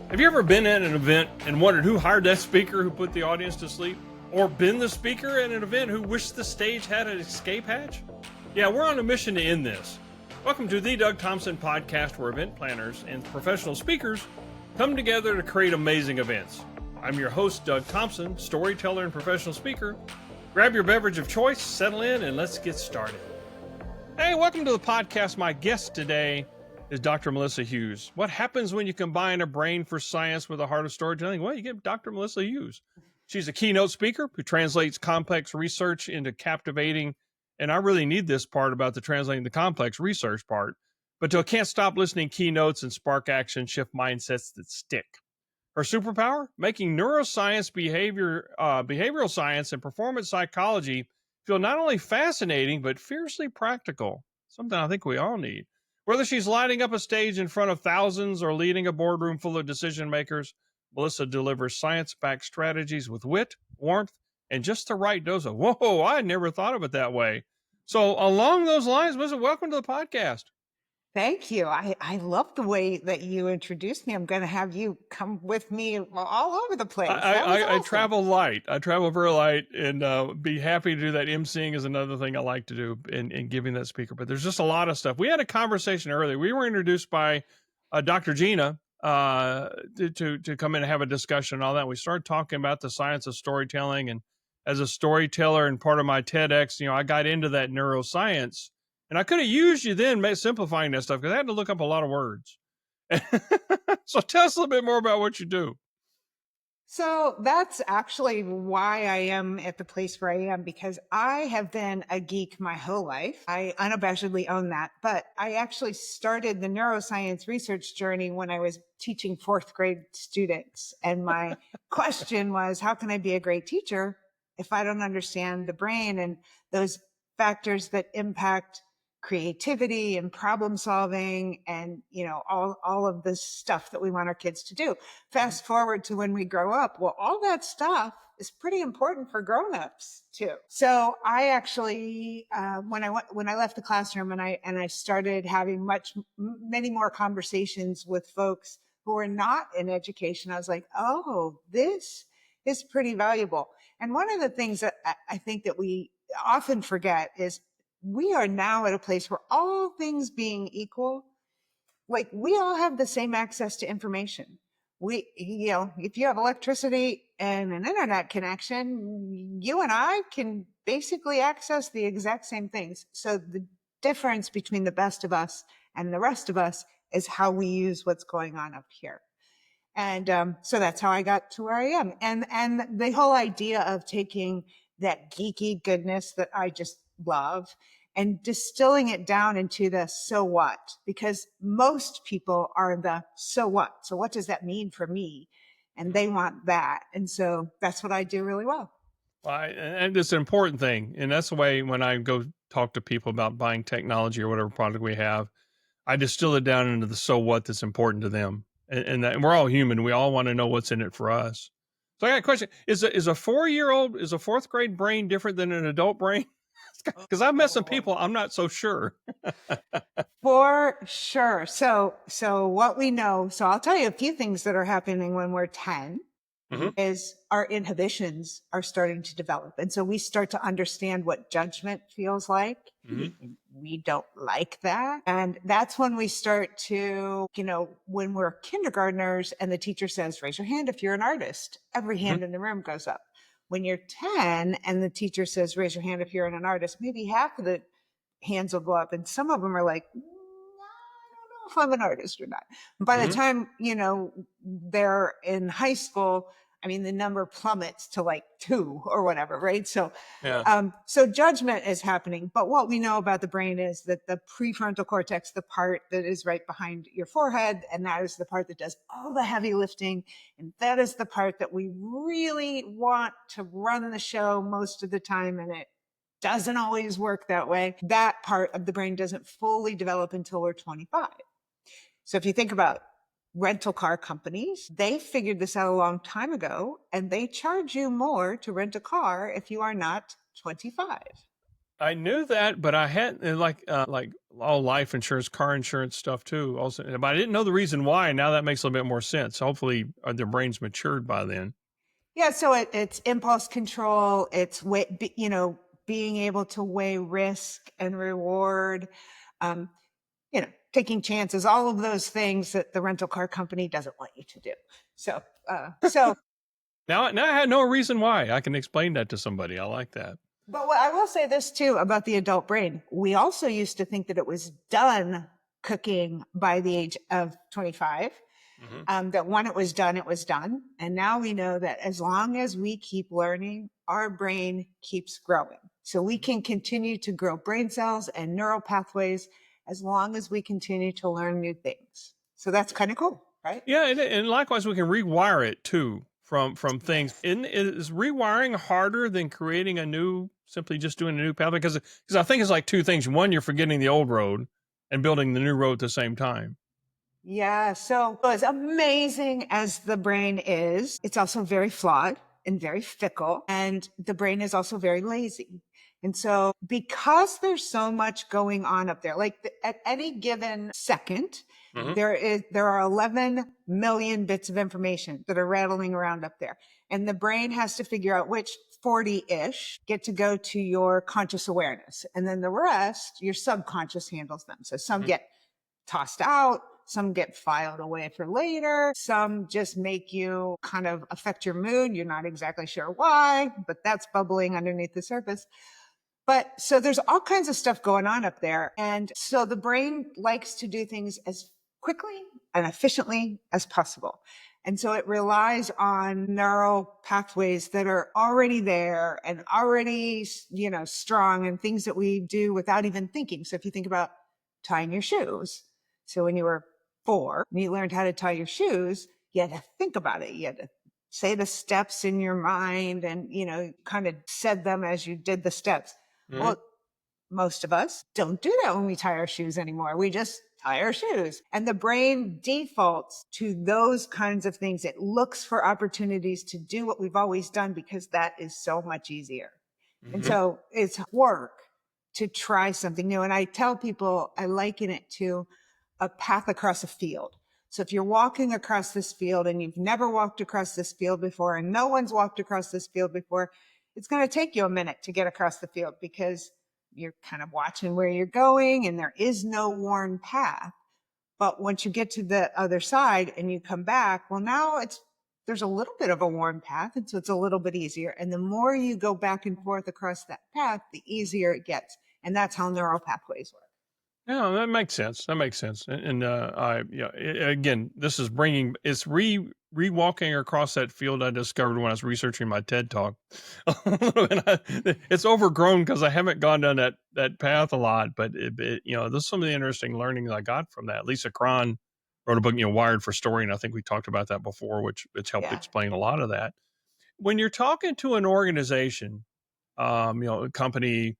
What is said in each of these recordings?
Have you ever been at an event and wondered who hired that speaker who put the audience to sleep? Or been the speaker at an event who wished the stage had an escape hatch? Yeah, we're on a mission to end this. Welcome to the Doug Thompson podcast, where event planners and professional speakers come together to create amazing events. I'm your host, Doug Thompson, storyteller and professional speaker. Grab your beverage of choice, settle in, and let's get started. Hey, welcome to the podcast. My guest today is Dr. Melissa Hughes. What happens when you combine a brain for science with a heart of storytelling? Well, you get Dr. Melissa Hughes. She's a keynote speaker who translates complex research into captivating, and I really need this part about the translating the complex research part, but to can't stop listening keynotes and spark action, shift mindsets that stick. Her superpower? Making neuroscience, behavioral science, and performance psychology feel not only fascinating, but fiercely practical, something I think we all need. Whether she's lighting up a stage in front of thousands or leading a boardroom full of decision makers, Melissa delivers science-backed strategies with wit, warmth, and just the right dose of, whoa, I never thought of it that way. So along those lines, Melissa, welcome to the podcast. Thank you. I love the way that you introduced me. I'm going to have you come with me all over the place. I travel light. I travel very light, and be happy to do that. emceeing is another thing I like to do in giving that speaker. But there's just a lot of stuff. We had a conversation earlier. We were introduced by Dr. Gina to come in and have a discussion and all that. We started talking about the science of storytelling, and as a storyteller and part of my TEDx, I got into that neuroscience. And I could have used you then simplifying that stuff because I had to look up a lot of words. So tell us a little bit more about what you do. So that's actually why I am at the place where I am, because I have been a geek my whole life. I unabashedly own that. But I actually started the neuroscience research journey when I was teaching fourth grade students. And my question was, how can I be a great teacher if I don't understand the brain and those factors that impact creativity and problem solving and, all of this stuff that we want our kids to do. Fast forward to when we grow up. Well, all that stuff is pretty important for grown-ups too. So I actually, when I left the classroom and I started having many more conversations with folks who are not in education, I was like, oh, this is pretty valuable. And one of the things that I think that we often forget is we are now at a place where, all things being equal, like, we all have the same access to information. If you have electricity and an internet connection, you and I can basically access the exact same things. So the difference between the best of us and the rest of us is how we use what's going on up here. And so that's how I got to where I am. And the whole idea of taking that geeky goodness that I just love and distilling it down into the so what, because most people are the so what. So what does that mean for me? And they want that. And so that's what I do really well. And it's an important thing. And that's the way when I go talk to people about buying technology or whatever product we have, I distill it down into the so what that's important to them. And we're all human. We all want to know what's in it for us. So I got a question. Is a fourth grade brain different than an adult brain? Because I've met some people, I'm not so sure. For sure. So what we know, so I'll tell you a few things that are happening when we're 10. Is our inhibitions are starting to develop. And so we start to understand what judgment feels like. We don't like that. And that's when we start to, when we're kindergartners and the teacher says, raise your hand if you're an artist, every hand in the room goes up. When you're 10 and the teacher says, raise your hand if you're an artist, maybe half of the hands will go up. And some of them are like, I don't know if I'm an artist or not. And by the time, they're in high school, I mean, the number plummets to like 2 or whatever, right? So, so judgment is happening. But what we know about the brain is that the prefrontal cortex, the part that is right behind your forehead, and that is the part that does all the heavy lifting. And that is the part that we really want to run the show most of the time. And it doesn't always work that way. That part of the brain doesn't fully develop until we're 25. So if you think about rental car companies, they figured this out a long time ago, and they charge you more to rent a car if you are not 25. I knew that, but I hadn't like all life insurance, car insurance stuff too. Also, but I didn't know the reason why. Now that makes a little bit more sense. Hopefully, their brains matured by then. Yeah, so it's impulse control. It's being able to weigh risk and reward. Um, taking chances. All of those things that the rental car company doesn't want you to do. So Now I had no reason why. I can explain that to somebody. I like that. But I will say this too about the adult brain. We also used to think that it was done cooking by the age of 25. That when it was done, it was done. And now we know that as long as we keep learning, our brain keeps growing. So we can continue to grow brain cells and neural pathways as long as we continue to learn new things. So that's kind of cool, right? Yeah, and likewise, we can rewire it too from things. Yes. And is rewiring harder than creating a new, simply just doing a new pathway? Because I think it's like two things. One, you're forgetting the old road and building the new road at the same time. Yeah. So as amazing as the brain is, it's also very flawed and very fickle. And the brain is also very lazy. And so because there's so much going on up there, like at any given second, there are 11 million bits of information that are rattling around up there. And the brain has to figure out which 40-ish get to go to your conscious awareness. And then the rest, your subconscious handles them. So some get tossed out, some get filed away for later, some just make you kind of affect your mood. You're not exactly sure why, but that's bubbling underneath the surface. But so there's all kinds of stuff going on up there. And so the brain likes to do things as quickly and efficiently as possible. And so it relies on neural pathways that are already there and already, strong, and things that we do without even thinking. So if you think about tying your shoes. So when you were 4 and you learned how to tie your shoes, you had to think about it. You had to say the steps in your mind and, kind of said them as you did the steps. Well, most of us don't do that when we tie our shoes anymore. We just tie our shoes. And the brain defaults to those kinds of things. It looks for opportunities to do what we've always done because that is so much easier. And so it's work to try something new. And I tell people, I liken it to a path across a field. So if you're walking across this field and you've never walked across this field before and no one's walked across this field before, it's going to take you a minute to get across the field because you're kind of watching where you're going and there is no worn path. But once you get to the other side and you come back, well, now there's a little bit of a worn path. And so it's a little bit easier. And the more you go back and forth across that path, the easier it gets. And that's how neural pathways work. Yeah, that makes sense. That makes sense. Again, this is re-walking across that field I discovered when I was researching my TED talk. It's overgrown because I haven't gone down that path a lot, but this is some of the interesting learning I got from that. Lisa Cron wrote a book, Wired for Story, and I think we talked about that before, which helped explain a lot of that. When you're talking to an organization, a company,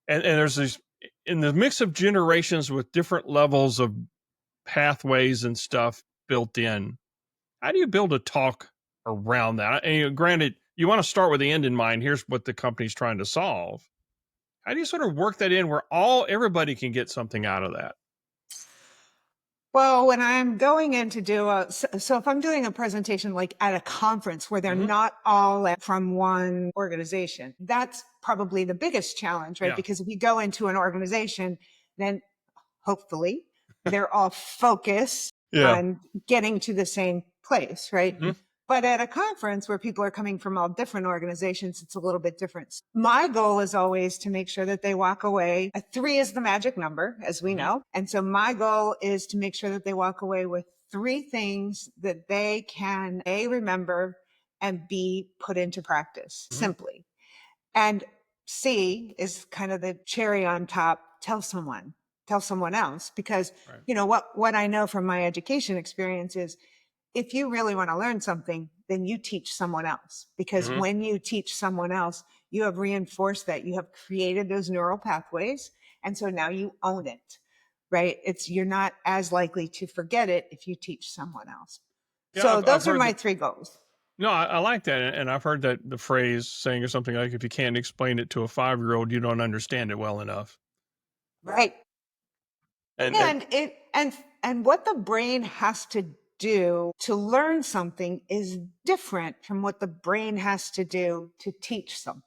and there's these in the mix of generations with different levels of pathways and stuff built in, how do you build a talk around that? And granted, you want to start with the end in mind. Here's what the company's trying to solve. How do you sort of work that in where everybody can get something out of that? Well, when I'm going in to do so if I'm doing a presentation like at a conference where they're not all from one organization, that's probably the biggest challenge, right? Yeah. Because if you go into an organization, then hopefully they're all focused on getting to the same place, right? But at a conference where people are coming from all different organizations, it's a little bit different. My goal is always to make sure that they walk away. 3 is the magic number, as we know. And so my goal is to make sure that they walk away with 3 things that they can A, remember, and B, put into practice simply. And C is kind of the cherry on top. Tell someone else, because what I know from my education experience is if you really want to learn something, then you teach someone else, because when you teach someone else, you have reinforced that, you have created those neural pathways. And so now you own it, right? You're not as likely to forget it if you teach someone else. Yeah, so I've those are heard my 3 goals. No, I like that, and I've heard that the phrase saying or something like, "If you can't explain it to a 5-year-old, you don't understand it well enough." Right. And And what the brain has to do to learn something is different from what the brain has to do to teach something,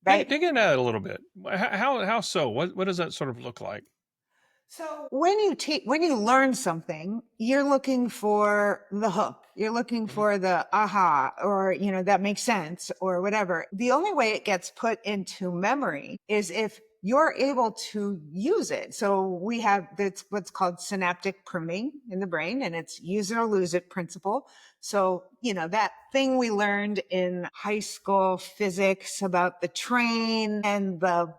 dig, right? dig into that a little bit. How so? What does that sort of look like? So when you learn something, you're looking for the hook. You're looking Hmm. for the aha, or that makes sense, or whatever. The only way it gets put into memory is if you're able to use it. So we have that's what's called synaptic pruning in the brain, and it's use it or lose it principle. So, that thing we learned in high school physics about the train and the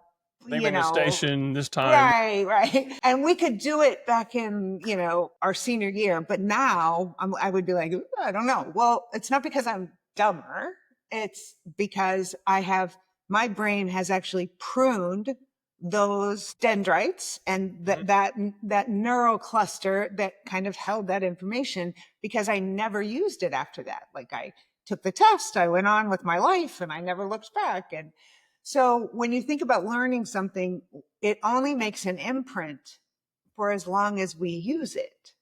you Naming a know station this time. Right, right. And we could do it back in, our senior year, but now I would be like, "Ooh, I don't know." Well, it's not because I'm dumber. It's because my brain has actually pruned those dendrites and Hmm. that neural cluster that kind of held that information, because I never used it after that. Like, I took the test, I went on with my life, and I never looked back. And so when you think about learning something, it only makes an imprint for as long as we use it.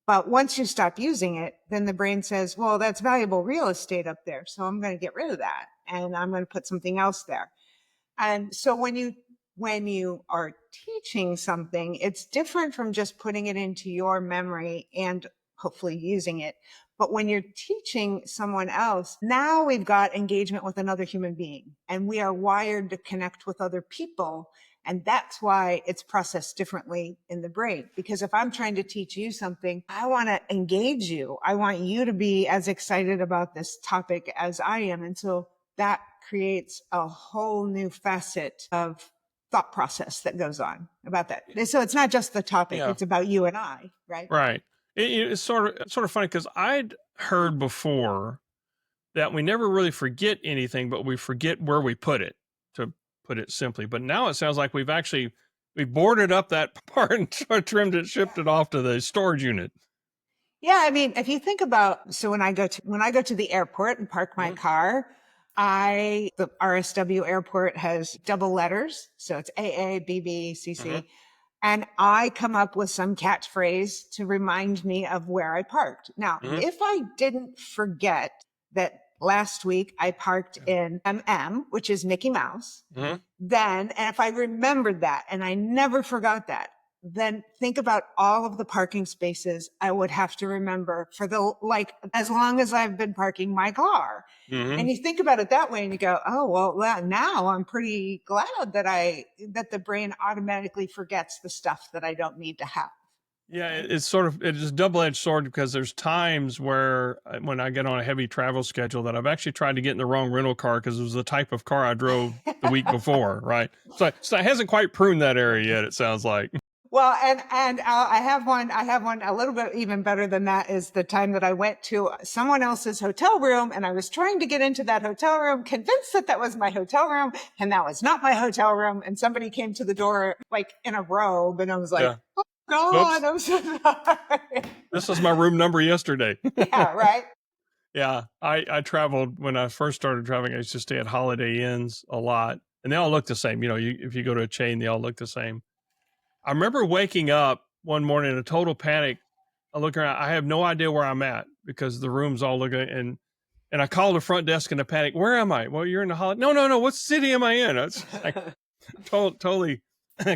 But once you stop using it, then the brain says, well, that's valuable real estate up there. So I'm going to get rid of that and I'm going to put something else there. And so when you are teaching something, it's different from just putting it into your memory and hopefully using it. But when you're teaching someone else, now we've got engagement with another human being, and we are wired to connect with other people. And that's why it's processed differently in the brain. Because if I'm trying to teach you something, I want to engage you. I want you to be as excited about this topic as I am. And so that creates a whole new facet of thought process that goes on about that. So it's not just the topic, Yeah, it's about you and I, right? right. It's sort of funny because I'd heard before that we never really forget anything, but we forget where we put it, to put it simply. But now it sounds like we boarded up that part and trimmed it, shipped it off to the storage unit. Yeah, I mean, if you think about, so when I go to the airport and park my Hmm. car, the RSW airport has double letters, so it's AA, BB, Hmm. CC, and I come up with some catchphrase to remind me of where I parked. Now, Hmm. if I didn't forget that last week I parked in MM, which is Mickey Mouse, Hmm. and if I remembered that and I never forgot that, then think about all of the parking spaces I would have to remember for as long as I've been parking my car. Hmm. And you think about it that way and you go, oh, well, now I'm pretty glad that the brain automatically forgets the stuff that I don't need to have. Yeah, Right. it's a double-edged sword because there's times where when I get on a heavy travel schedule that I've actually tried to get in the wrong rental car because it was the type of car I drove the week before, right? So it hasn't quite pruned that area yet. It sounds like. Well, and I have one. I have one a little bit even better than that. Is the time that I went to someone else's hotel room, and I was trying to get into that hotel room, convinced that that was my hotel room, and that was not my hotel room. And somebody came to the door like in a robe, and I was like, Yeah. "Oh God, Whoops. I'm so sorry." This was my room number yesterday. Yeah, right. Yeah, I traveled when I first started traveling. I used to stay at Holiday Inns a lot, and they all look the same. If you go to a chain, they all look the same. I remember waking up one morning in a total panic. I look around. I have no idea where I'm at because the rooms all look, and I called the front desk in a panic. Where am I? Well, you're in the Holiday. No, no, no. What city am I in? It's like totally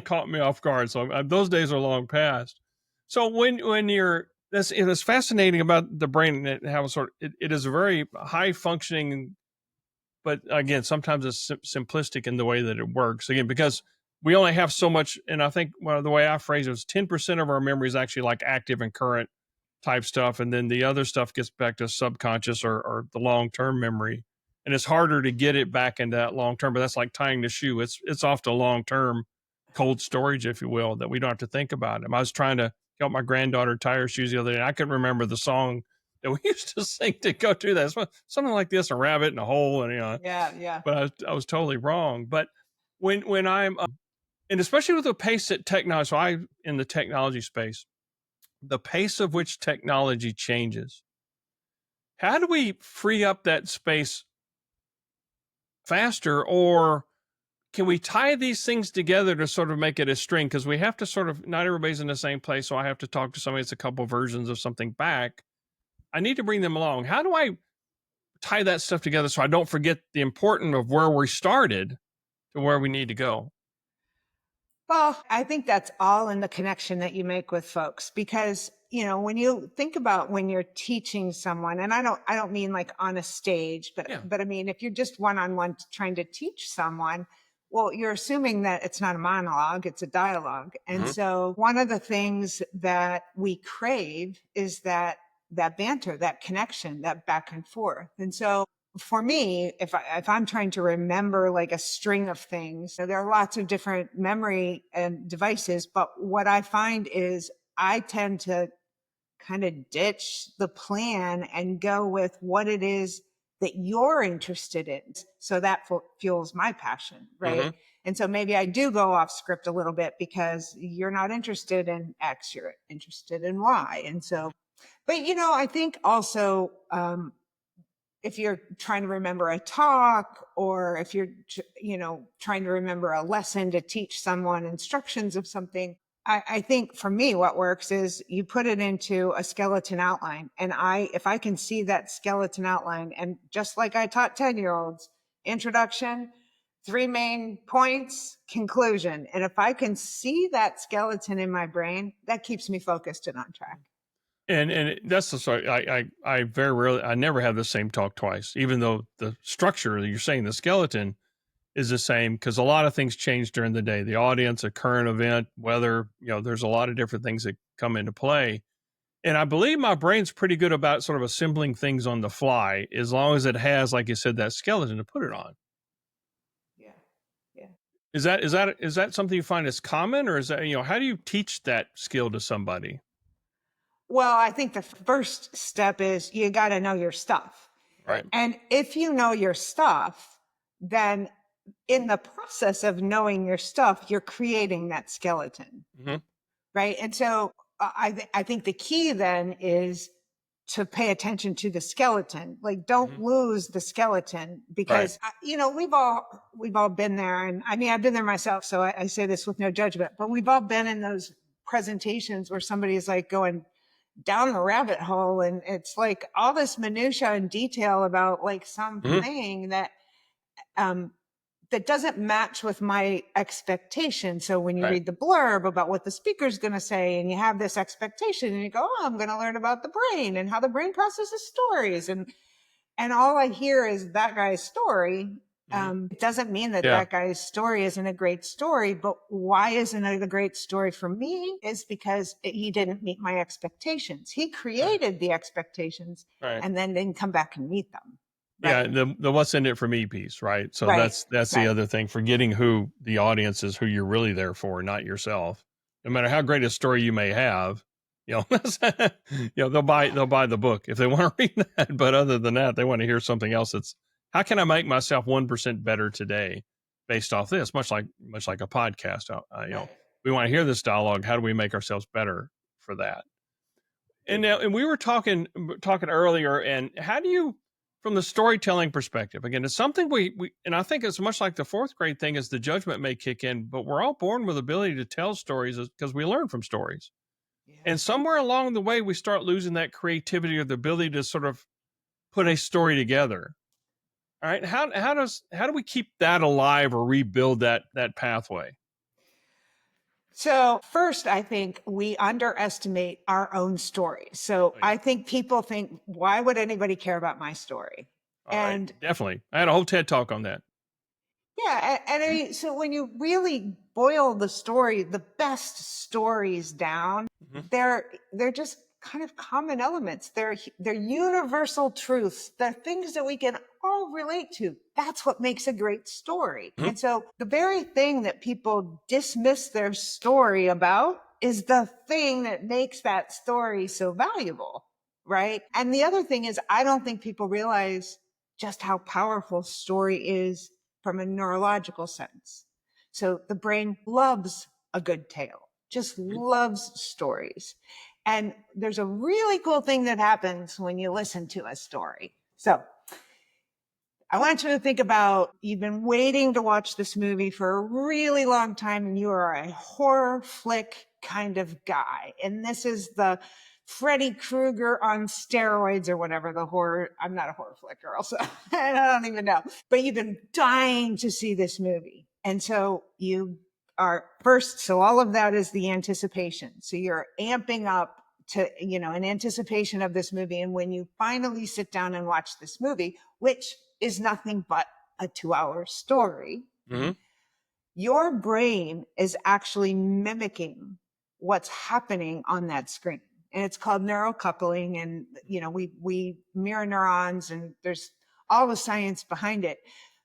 caught me off guard. So those days are long past. So when you're that's it is fascinating about the brain and how it is a very high functioning, but again sometimes it's simplistic in the way that it works. Again, because we only have so much, and I think the way I phrase it was 10% of our memory is actually like active and current type stuff, and then the other stuff gets back to subconscious or the long term memory, and it's harder to get it back into that long term. But that's like tying the shoe; it's off to long term cold storage, if you will, that we don't have to think about them. I was trying to help my granddaughter tie her shoes the other day, and I couldn't remember the song that we used to sing to go do that. Something like this: a rabbit in a hole, and Yeah, yeah. but I was totally wrong. But when I'm and especially with the pace that technology, so I in the technology space, the pace of which technology changes How do we free up that space faster, or can we tie these things together to sort of make it a string? Because we have to sort of, not everybody's in the same place. So I have to talk to somebody that's a couple versions of something back. I need to bring them along. How do I tie that stuff together so I don't forget the importance of where we started to where we need to go? Well, I think that's all in the connection that you make with folks because, when you think about when you're teaching someone, and I don't mean like on a stage, but Yeah. but I mean if you're just one-on-one trying to teach someone, well, you're assuming that it's not a monologue, it's a dialogue. And Hmm. so one of the things that we crave is that banter, that connection, that back and forth. And so for me, if I'm trying to remember like a string of things, so there are lots of different memory and devices, but what I find is I tend to kind of ditch the plan and go with what it is that you're interested in. So that fuels my passion, right? Hmm. And so maybe I do go off script a little bit because you're not interested in X, you're interested in Y. And so, but I think also, if you're trying to remember a talk or if you're trying to remember a lesson to teach someone instructions of something, I think for me what works is you put it into a skeleton outline, and if I can see that skeleton outline, and just like I taught 10-year-olds, introduction, three main points, conclusion, and if I can see that skeleton in my brain, that keeps me focused and on track. That's the story. I very rarely, I never have the same talk twice, even though the structure that you're saying, the skeleton is the same, because a lot of things change during the day. The audience, a current event, weather, there's a lot of different things that come into play. And I believe my brain's pretty good about sort of assembling things on the fly, as long as it has, like you said, that skeleton to put it on. Yeah. Yeah. Is that something you find is common, or is that, how do you teach that skill to somebody? Well, I think the first step is you got to know your stuff. Right. And if you know your stuff, then in the process of knowing your stuff, you're creating that skeleton, Hmm. right? And so I think the key then is to pay attention to the skeleton. Like, don't Hmm. lose the skeleton Right. because we've all been there, and I mean I've been there myself, so I say this with no judgment. But we've all been in those presentations where somebody is like going down the rabbit hole, and it's like all this minutia and detail about like Hmm. something um that doesn't match with my expectation. So when you Right. read the blurb about what the speaker's going to say and you have this expectation and you go, oh, I'm going to learn about the brain and how the brain processes stories, and all I hear is that guy's story. Hmm. It doesn't mean that Yeah. that guy's story isn't a great story, but why isn't it a great story for me is because he didn't meet my expectations. He Right. created the expectations Right. and then didn't come back and meet them. Yeah, Right. the what's in it for me piece, right? So Right. that's the Right. other thing, forgetting who the audience is, who you're really there for, not yourself. No matter how great a story you may have, they'll buy the book if they want to read that. But other than that, they want to hear something else. That's, how can I make myself 1% better today based off this? Much like a podcast. Right. We want to hear this dialogue. How do we make ourselves better for that? And we were talking earlier, and how do you, from the storytelling perspective, again, it's something we and I think it's much like the fourth grade thing, is the judgment may kick in, but we're all born with ability to tell stories because we learn from stories. Yeah. And somewhere along the way we start losing that creativity or the ability to sort of put a story together. All right, how do we keep that alive or rebuild that pathway? So, first, I think we underestimate our own story. So, Oh yeah. I think people think, why would anybody care about my story? All right, And definitely, I had a whole TED talk on that. yeah, and I mean, so when you really boil the story, the best stories down, Hmm. they're just kind of common elements. They're universal truths. They're things that we can all relate to. That's what makes a great story. Hmm. And so the very thing that people dismiss their story about is the thing that makes that story so valuable, right? And the other thing is, I don't think people realize just how powerful story is from a neurological sense. So the brain loves a good tale, just loves stories. And there's a really cool thing that happens when you listen to a story. So I want you to think about, you've been waiting to watch this movie for a really long time, and you are a horror flick kind of guy. And this is the Freddy Krueger on steroids or whatever the horror. I'm not a horror flick girl, so I don't even know. But you've been dying to see this movie. And so you are first, so all of that is the anticipation. So you're amping up to, in anticipation of this movie. And when you finally sit down and watch this movie, which is nothing but a 2-hour story, Mm-hmm. your brain is actually mimicking what's happening on that screen. And it's called neurocoupling. And, we mirror neurons, and there's all the science behind it.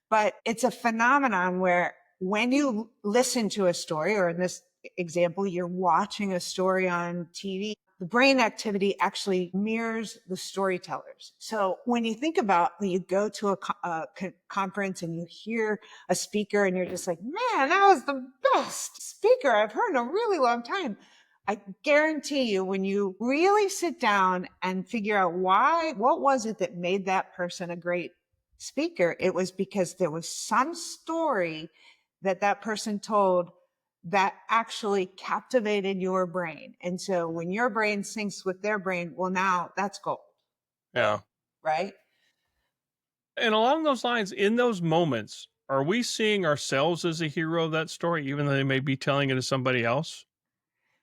But it's a phenomenon where when you listen to a story, or in this example, you're watching a story on TV, the brain activity actually mirrors the storytellers. So when you think about, when you go to a conference and you hear a speaker and you're just like, man, that was the best speaker I've heard in a really long time. I guarantee you, when you really sit down and figure out what was it that made that person a great speaker, it was because there was some story that person told that actually captivated your brain. And so when your brain syncs with their brain, well, now that's gold. Yeah. Right? And along those lines, in those moments, are we seeing ourselves as a hero of that story, even though they may be telling it to somebody else?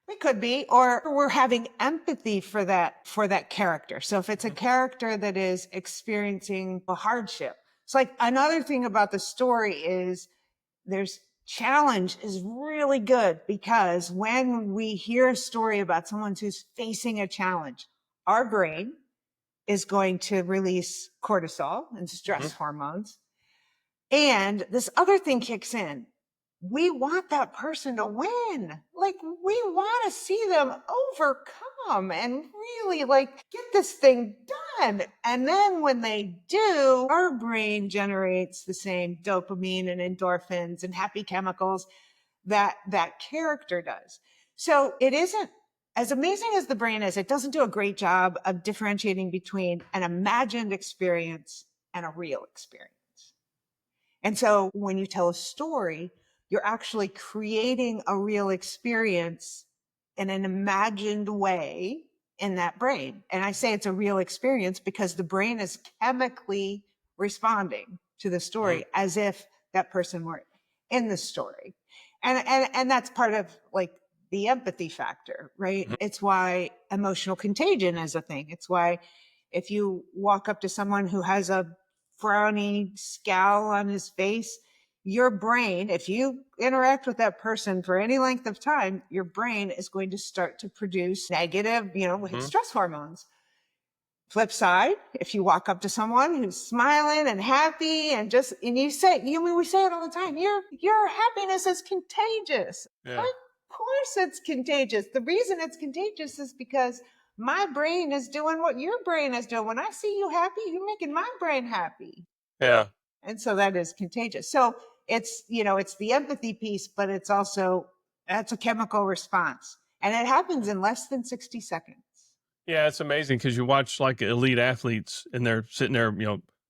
We could be, or we're having empathy for that character. So if it's a character that is experiencing a hardship, it's like, another thing about the story is there's challenge is really good, because when we hear a story about someone who's facing a challenge, our brain is going to release cortisol and stress hormones. And this other thing kicks in. We want that person to win. Like, we want to see them overcome and really get this thing done. And then when they do, our brain generates the same dopamine and endorphins and happy chemicals that character does. So it isn't, as amazing as the brain is, it doesn't do a great job of differentiating between an imagined experience and a real experience. And so when you tell a story, you're actually creating a real experience in an imagined way in that brain. And I say it's a real experience because the brain is chemically responding to the story as if that person were in the story. And that's part of the empathy factor, right? It's why emotional contagion is a thing. It's why if you walk up to someone who has a frowny scowl on his face, your brain, if you interact with that person for any length of time, your brain is going to start to produce negative, stress hormones. Flip side, if you walk up to someone who's smiling and happy and you say, we say it all the time, your happiness is contagious. Yeah. Of course it's contagious. The reason it's contagious is because my brain is doing what your brain is doing. When I see you happy, you're making my brain happy. Yeah. And so that is contagious. So it's the empathy piece, but it's also, that's a chemical response. And it happens in less than 60 seconds. Yeah, it's amazing because you watch elite athletes and they're sitting there,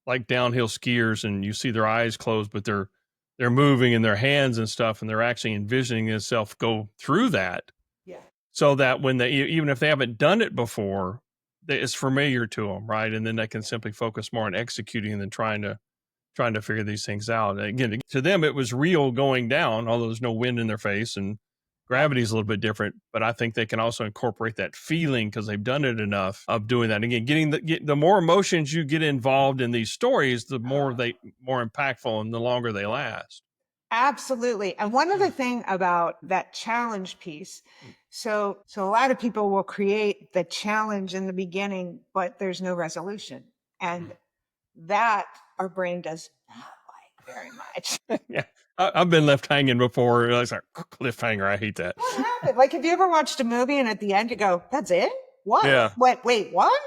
like downhill skiers, and you see their eyes closed, but they're moving in their hands and stuff, and they're actually envisioning themselves go through that. Yeah. So that when even if they haven't done it before, it's familiar to them, right? And then they can simply focus more on executing than trying to figure these things out. Again, to them, it was real going down, although there's no wind in their face and gravity is a little bit different. But I think they can also incorporate that feeling because they've done it enough of doing that. Again, the more emotions you get involved in these stories, the more impactful and the longer they last. Absolutely. And one other thing about that challenge piece. So a lot of people will create the challenge in the beginning, but there's no resolution. And that our brain does not like very much. Yeah. I've been left hanging before. It's like cliffhanger. I hate that. What happened? Have you ever watched a movie and at the end you go, that's it? What? Yeah. Wait, what?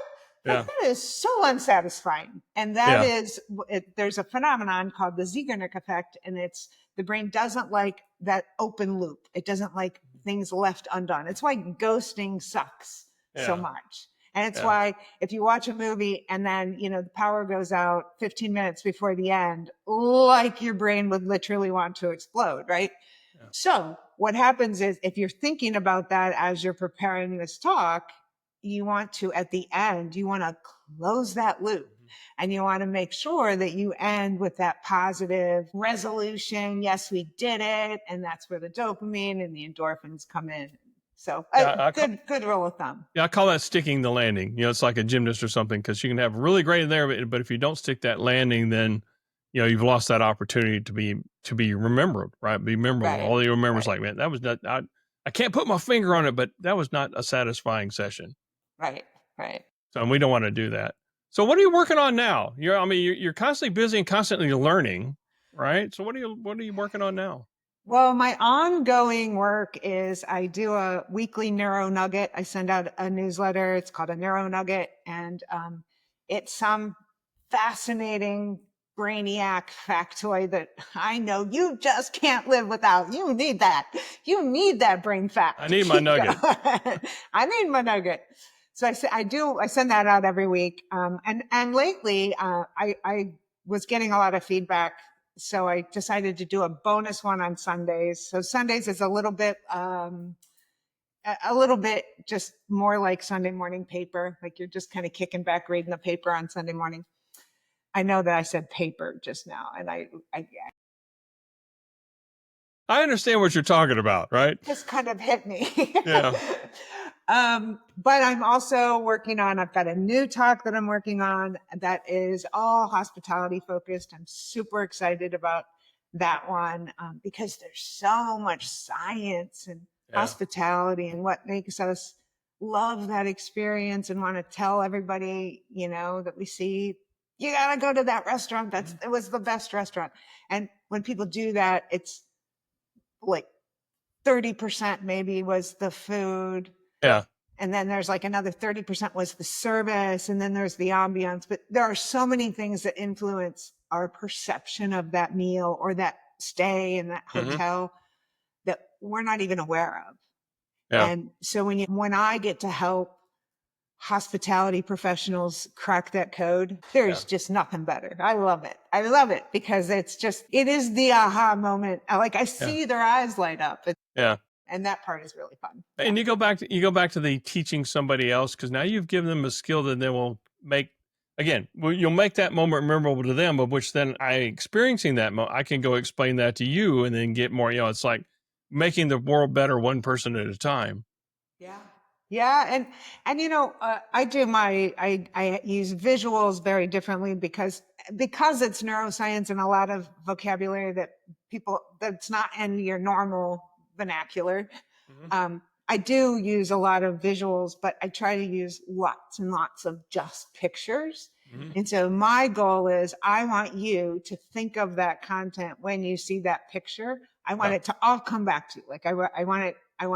Yeah. That is so unsatisfying. And that is, there's a phenomenon called the Zeigarnik effect. And it's, the brain doesn't like that open loop. It doesn't like things left undone. It's why ghosting sucks. so Yeah. much. And it's Yeah. why if you watch a movie and then, the power goes out 15 minutes before the end, like your brain would literally want to explode, right? Yeah. So what happens is if you're thinking about that as you're preparing this talk, you want to, at the end, you want to close that loop. And you want to make sure that you end with that positive resolution. Yes, we did it. And that's where the dopamine and the endorphins come in. So Yeah, good rule of thumb. Yeah, I call that sticking the landing. It's like a gymnast or something, because you can have really great in there, but if you don't stick that landing, then you've lost that opportunity to be remembered, right? Be memorable. Right. All you remember is Right. like, man, that was not. I can't put my finger on it, but that was not a satisfying session. Right. Right. So, and we don't want to do that. So, what are you working on now? You're constantly busy and constantly learning, right? So, what are you working on now? Well, my ongoing work is I do a weekly neuro nugget. I send out a newsletter. It's called a neuro nugget, and it's some fascinating brainiac factoid that I know you just can't live without. You need that. You need that brain fat. I need my nugget. I need my nugget. So I send that out every week. And lately, I was getting a lot of feedback. So I decided to do a bonus one on Sundays. So Sundays is a little bit just more like Sunday morning paper. Like you're just kind of kicking back, reading the paper on Sunday morning. I know that I said paper just now, and I understand what you're talking about, right? just kind of hit me. Yeah. But I'm also I've got a new talk that I'm working on that is all hospitality focused. I'm super excited about that one because there's so much science and hospitality and what makes us love that experience and want to tell everybody, that we see, you got to go to that restaurant. It was the best restaurant. And when people do that, it's like 30% maybe was the food. Yeah. And then there's like another 30% was the service. And then there's the ambiance. But there are so many things that influence our perception of that meal or that stay in that hotel that we're not even aware of. Yeah. And so when I get to help hospitality professionals crack that code, there's just nothing better. I love it. I love it because it is the aha moment. Like I see their eyes light up. And that part is really fun. And you go back to the teaching somebody else, because now you've given them a skill that they will make, again, you'll make that moment memorable to them, of which then experiencing that moment, I can go explain that to you and then get more, it's like making the world better one person at a time. Yeah. Yeah. And I use visuals very differently because it's neuroscience and a lot of vocabulary that's not in your normal vernacular. I do use a lot of visuals, but I try to use lots and lots of just pictures. And so my goal is I want you to think of that content when you see that picture. I want it to all come back to you. Like I want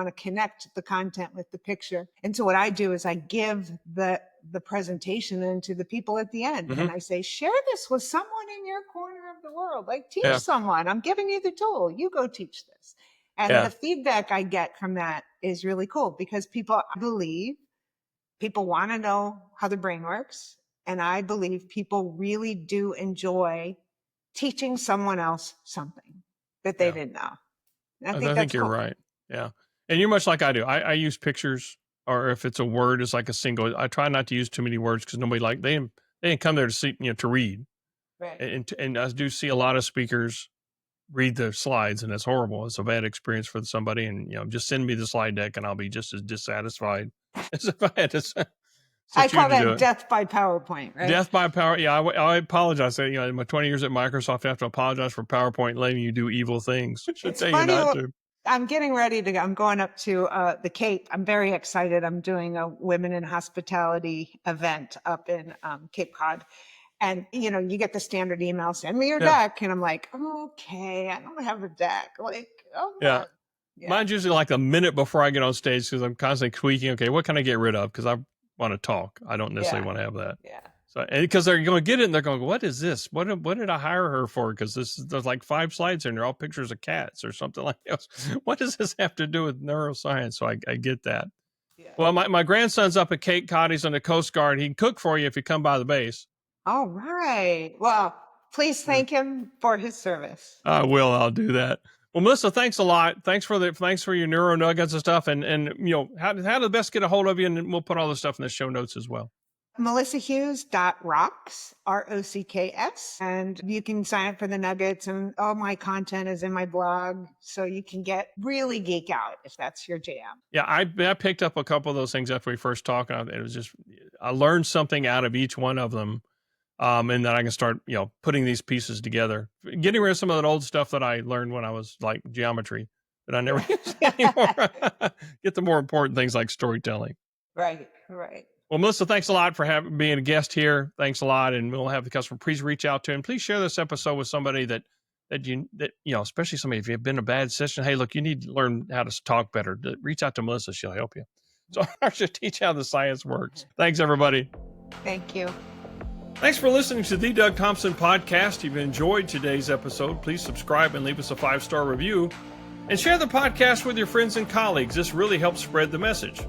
to connect the content with the picture. And so what I do is I give the presentation then to the people at the end. And I say, share this with someone in your corner of the world. Like teach someone. I'm giving you the tool. You go teach this. And the feedback I get from that is really cool because I believe people want to know how the brain works. And I believe people really do enjoy teaching someone else something that they didn't know. And I think you're right. Yeah. And you're much like I do. I use pictures, or if it's a word, it's like a single. I try not to use too many words because nobody they didn't come there to see, to read. Right. And I do see a lot of speakers read the slides, and it's horrible. It's a bad experience for somebody. And, just send me the slide deck and I'll be just as dissatisfied as if I had to. I call that death by PowerPoint, right? Death by power. Yeah, I apologize. In my 20 years at Microsoft, I have to apologize for PowerPoint letting you do evil things. It's funny. I'm getting ready to go. I'm going up to the Cape. I'm very excited. I'm doing a women in hospitality event up in Cape Cod. And, you get the standard email, send me your deck. And I'm like, okay, I don't have a deck. Like, yeah. Mine's usually like a minute before I get on stage because I'm constantly tweaking. Okay, what can I get rid of? Because I want to talk. I don't necessarily want to have that. Yeah. So, and because they're going to get it and they're going to go, what is this? What did I hire her for? Because there's like 5 slides and they're all pictures of cats or something like this. What does this have to do with neuroscience? So I get that. Well, my grandson's up at Cape Cod. He's on the Coast Guard. He can cook for you if you come by the base. All right. Well, please thank him for his service. I will. I'll do that. Well, Melissa, thanks a lot. Thanks for your neuro nuggets and stuff. And how do the best get a hold of you? And we'll put all the stuff in the show notes as well. MelissaHughes.rocks, ROCKS. And you can sign up for the nuggets, and all my content is in my blog. So you can get really geek out if that's your jam. Yeah, I picked up a couple of those things after we first talked. It was just, I learned something out of each one of them. And then I can start, putting these pieces together, getting rid of some of that old stuff that I learned when I was like geometry that I never use anymore. Get the more important things like storytelling. Right. Well, Melissa, thanks a lot for being a guest here. Thanks a lot. And we'll have the customer, please reach out to him. Please share this episode with somebody that especially somebody, if you've been in a bad session, hey, look, you need to learn how to talk better. Reach out to Melissa. She'll help you. So I should teach how the science works. Thanks, everybody. Thank you. Thanks for listening to the Doug Thompson podcast. If you've enjoyed today's episode, please subscribe and leave us a 5-star review. And share the podcast with your friends and colleagues. This really helps spread the message.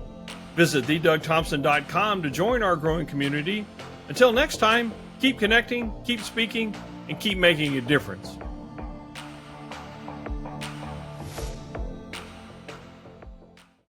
Visit thedougthompson.com to join our growing community. Until next time, keep connecting, keep speaking, and keep making a difference.